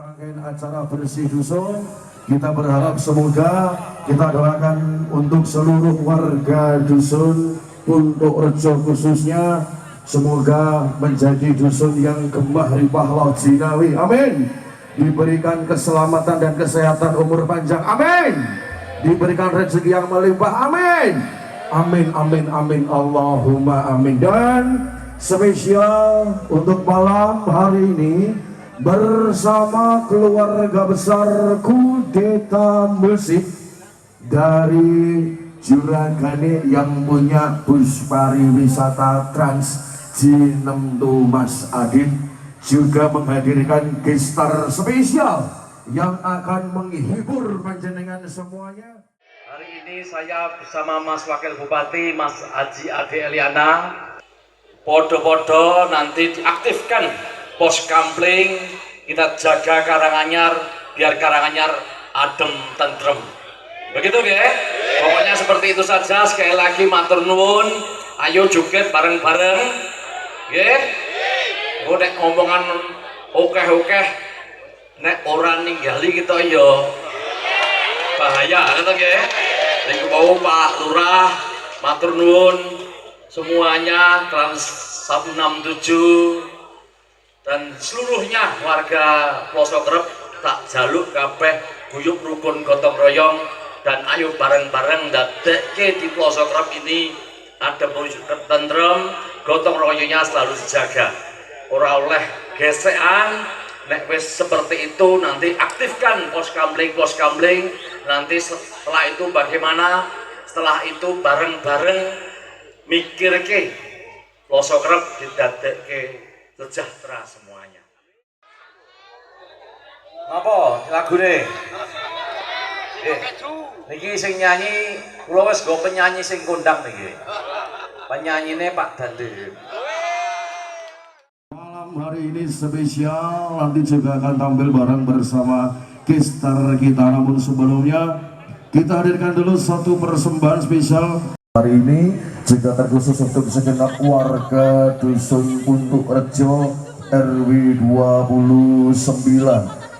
Rangkaian acara bersih dusun, kita berharap semoga kita doakan untuk seluruh warga dusun, untuk Rejo khususnya, semoga menjadi dusun yang gembah ripah laut jinawi, amin. Diberikan keselamatan dan kesehatan, umur panjang, amin. Diberikan rezeki yang melimpah, amin. Amin, amin, amin, Allahumma amin. Dan spesial untuk malam hari ini, bersama keluarga besar Kudeta Musik dari Juragane yang punya bus pariwisata Trans Jinemtu, Mas Adit juga menghadirkan gestar spesial yang akan menghibur panjenengan semuanya. Hari ini saya bersama Mas Wakil Bupati, Mas Haji Ade Eliana, podo-podo nanti diaktifkan pos kampling, kita jaga Karanganyar biar Karanganyar adem tentrem. Begitu ya? Pokoknya seperti itu saja. Sekali lagi matur nuwun, ayo joget bareng-bareng. Nggih. Engko nek ngomongan okeh-okeh nek ora ninggali kita ya bahaya ngoten nggih. Niku mau Pak Lurah matur nuwun semuanya Trans 167 dan seluruhnya warga Plosokrep tak jaluk kabeh guyub rukun gotong royong dan ayo bareng-bareng ndadekke di Plosokrep ini ada tentrem, gotong royongnya selalu dijaga. Ora oleh gesekan, nek wis seperti itu nanti aktifkan pos kamling nanti setelah itu bagaimana? Setelah itu bareng-bareng mikirke Plosokrep didadekke sejahtera semuanya. Apa lagu nih? Niki sing nyanyi, kula wis go penyanyi sing kondang niki. Penyanyine Pak Dande. Malam hari ini spesial, nanti juga akan tampil bareng bersama gestar kita. Namun sebelumnya kita hadirkan dulu satu persembahan spesial. Hari ini juga terkhusus untuk segenap warga dusun Puntuk Rejo RW 29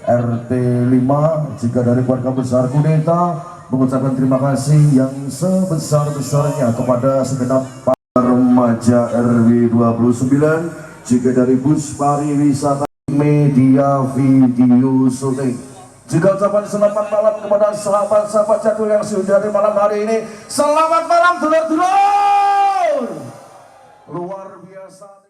RT 5, juga dari keluarga besar Kudeta mengucapkan terima kasih yang sebesar-besarnya kepada segenap para remaja RW 29, juga dari bus pariwisata media video syuting. Juga ucapan selamat malam kepada sahabat-sahabat jadul yang sudah di malam hari ini. Selamat malam dulur-dulur. Luar biasa.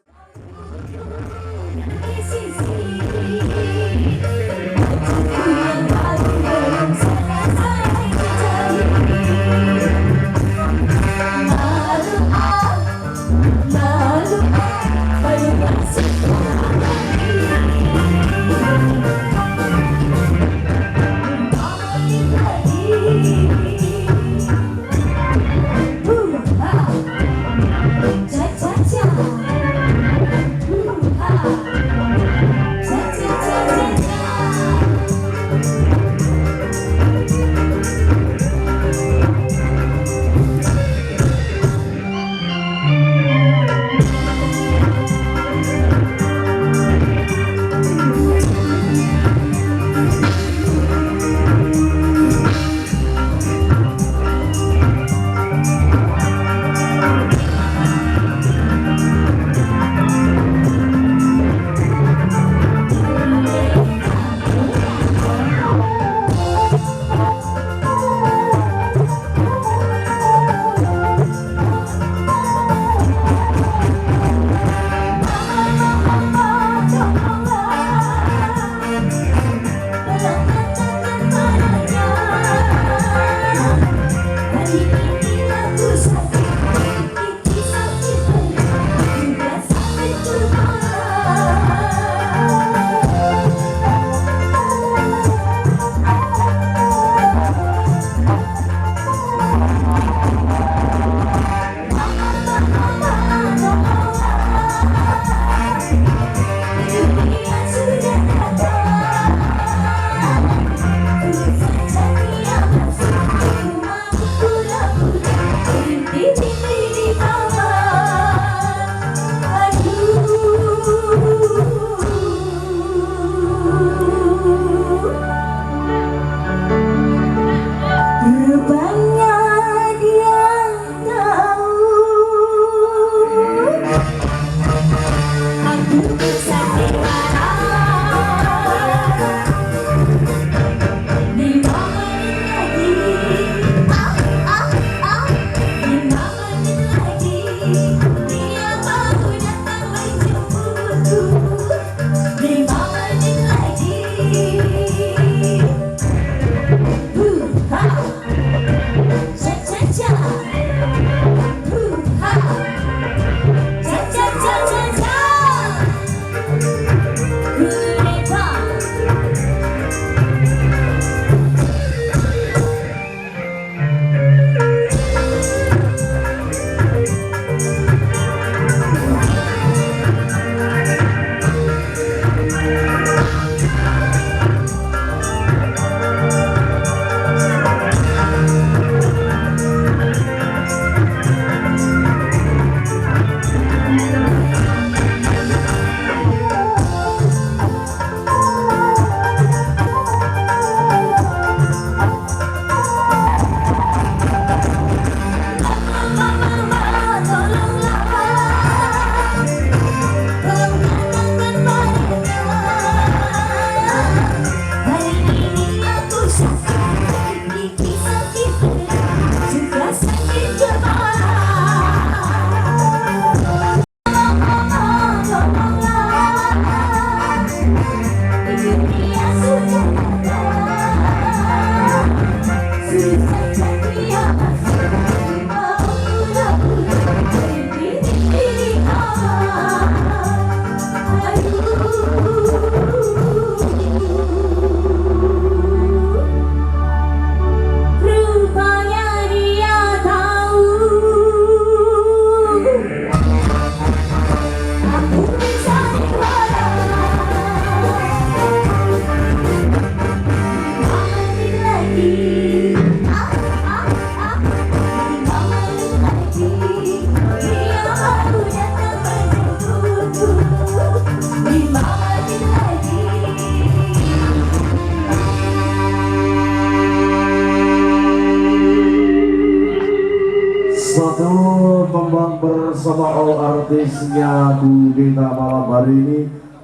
artisnya kita malam hari ini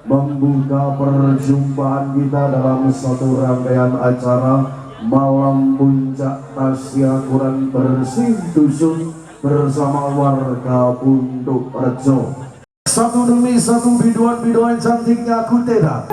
membuka perjumpaan kita dalam satu rangkaian acara Malam Puncak Tasyakuran Bersih Dusun bersama warga Punduk Rejo. Satu demi satu biduan-biduan cantiknya Kutera.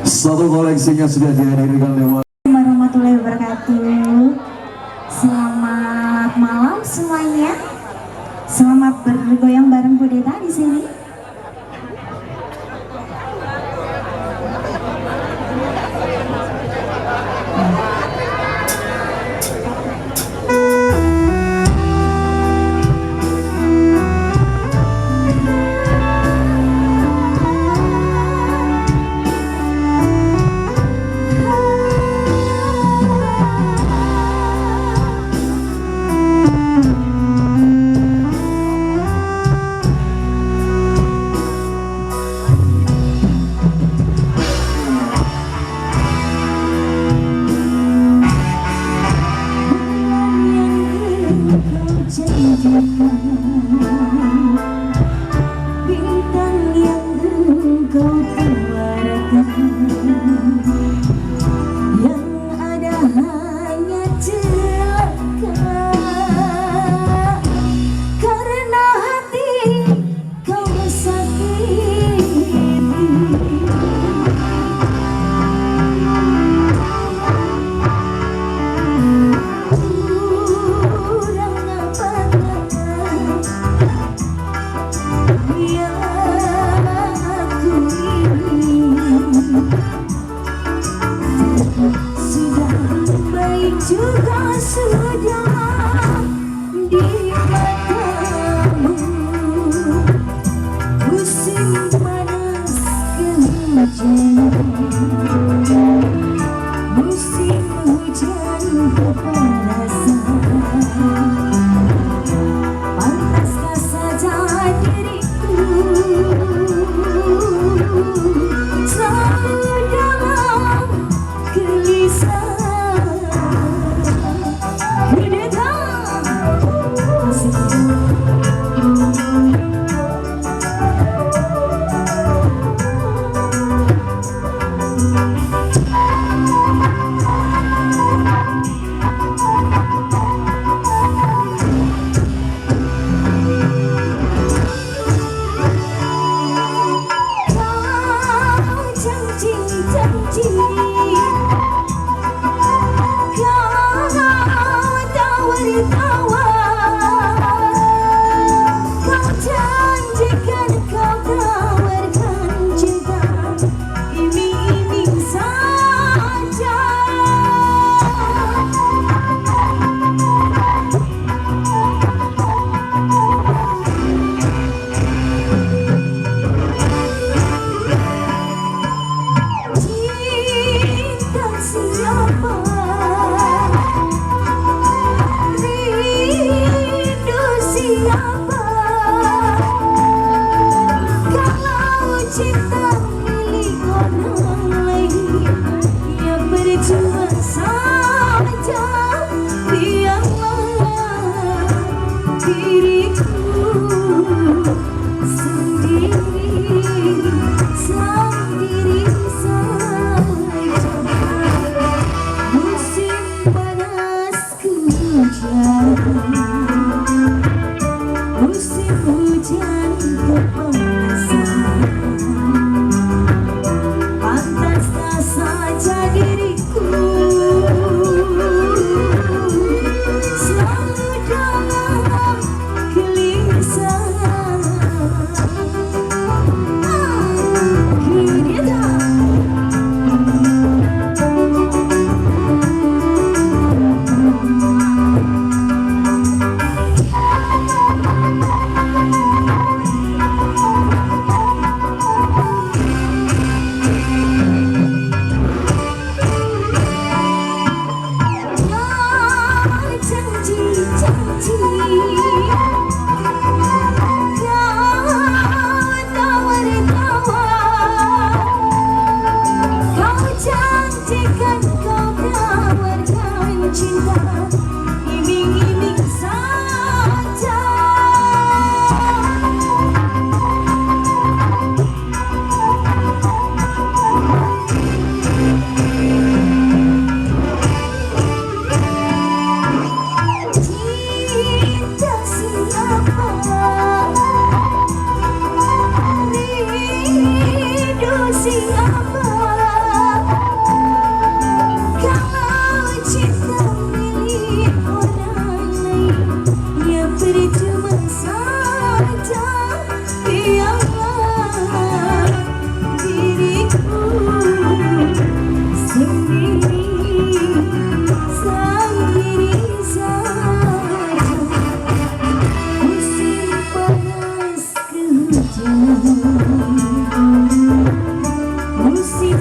Satu koleksinya sudah dihadirkan lewat. Warahmatullahi wabarakatuh. Selamat malam semuanya. Selamat bergoyang bareng Budeta di sini. Bintang yang engkau tawarkan, yang ada hanya celaka, karena hati kau sakiti. Juga sudah di matamu musim panas kehujanan, musim hujan kepanasan. Panaskah saja diriku selalu dalam gelisah.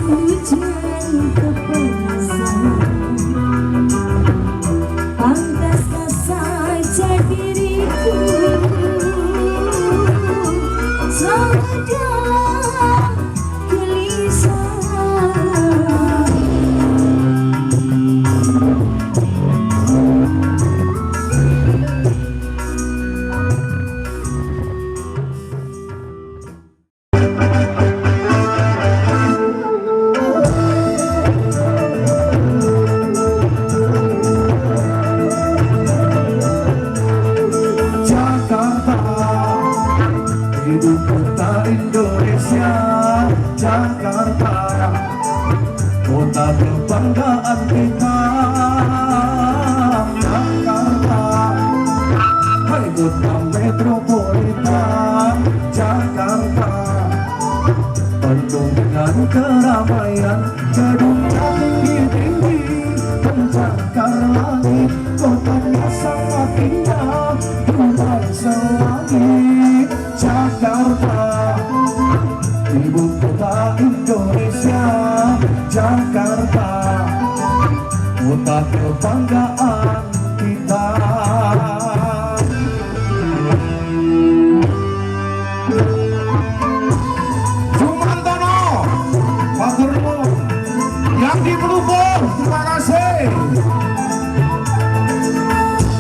hujan kepanasan. Pantaskah saja diriku selalu dalam gelisah. Ibu kota Indonesia, Jakarta, kota kebanggaan kita. Jakarta, hai kota metropolitan. Jakarta, penuh dengan keramaian, gedungnya tinggi-tinggi, pencakar langit, kotanya sangat indah, bulan selangit. Jakarta, ibu kota Indonesia. Jakarta, kota kebanggaan kita. Jumantono, Pak Guru, yang di Pelupur, terima kasih.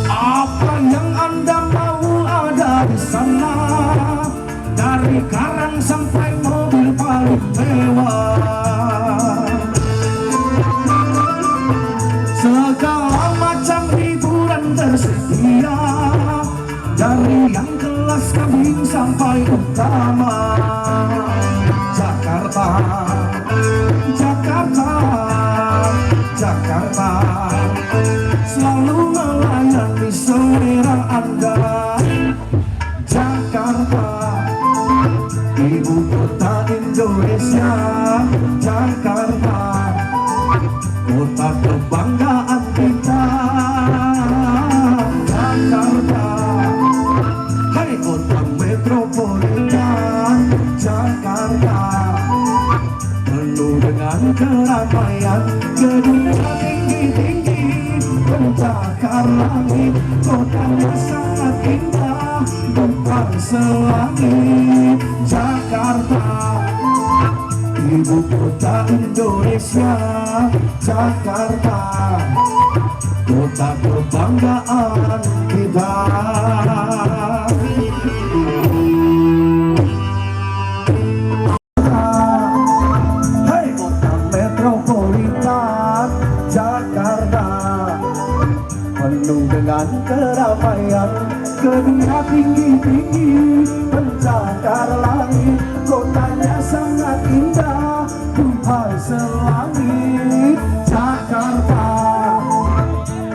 Apa yang Anda mau ada di sana, dari karang sampai mobil paling mewah, segala macam hiburan tersedia, dari yang kelas kambing sampai utama. Jakarta, Jakarta, Jakarta, selalu melayani selera Anda. Jakarta, ibu kota Indonesia. Jakarta, kota kebanggaan kita. Jakarta, hai kota metropolitan. Jakarta, penuh dengan keramaian, gedungnya tinggi-tinggi, pencakar langit, kotanya sangat indah, bukan selangit. Jakarta, ibu kota Indonesia. Jakarta, kota kebanggaan kita. Hai kota metropolitan. Jakarta, penuh dengan keramaian, gedungnya tinggi-tinggi, pencakar langit, kotanya sangat indah, tumpah selangit. Jakarta,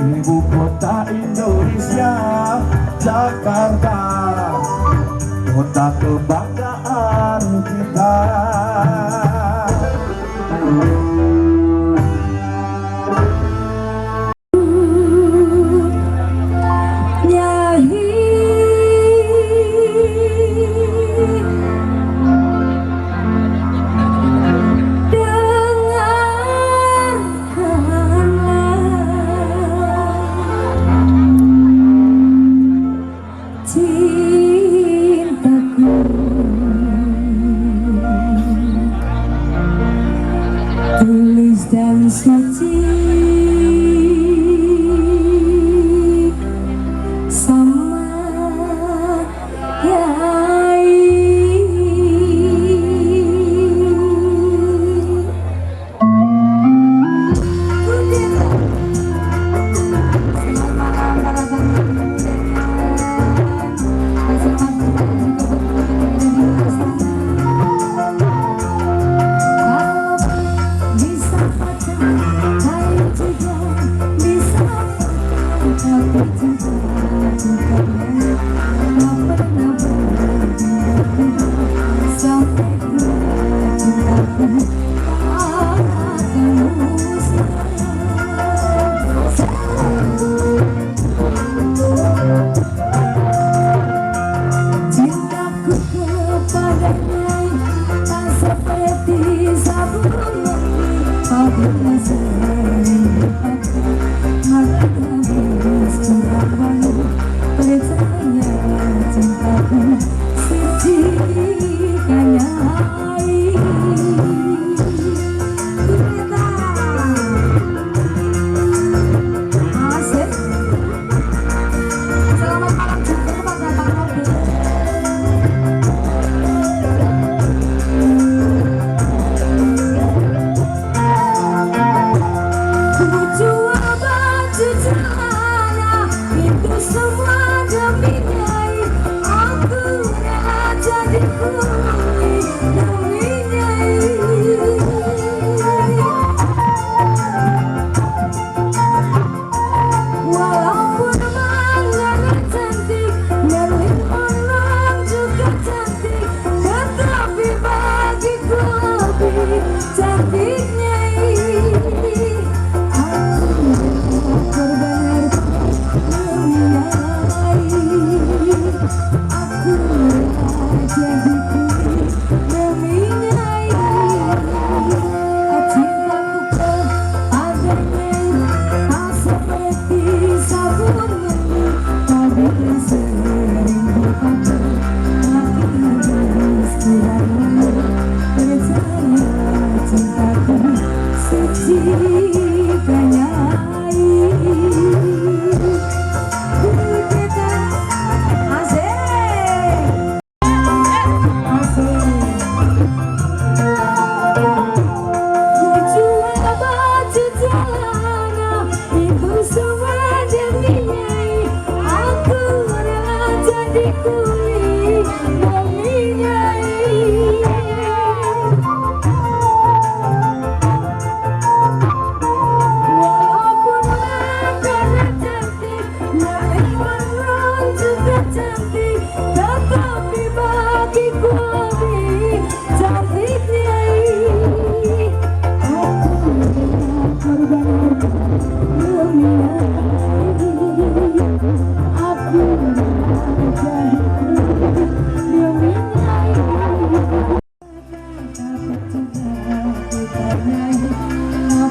ibu kota Indonesia. Jakarta, kota kebanggaan kita. Tulis dan suci sama Yai. Bisa baca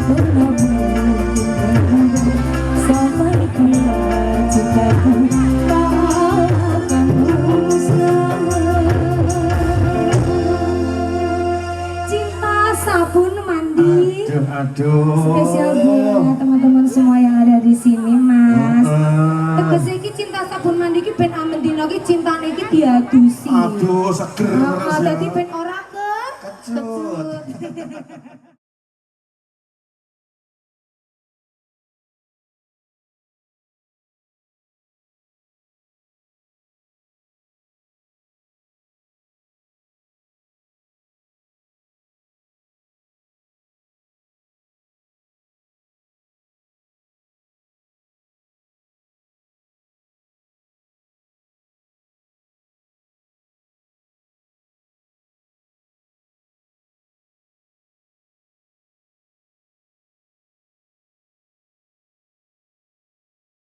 pernah berhenti sampai kala cintaku tak akan musnah. Cinta sabun mandi Aduh. spesial buat teman-teman semua yang ada di sini, Mas. Tegese iki cinta sabun mandi iki ben amendino iki cintane iki diadusi. Aduh, seger. Heeh, dadi ben ora kecut. Kecut.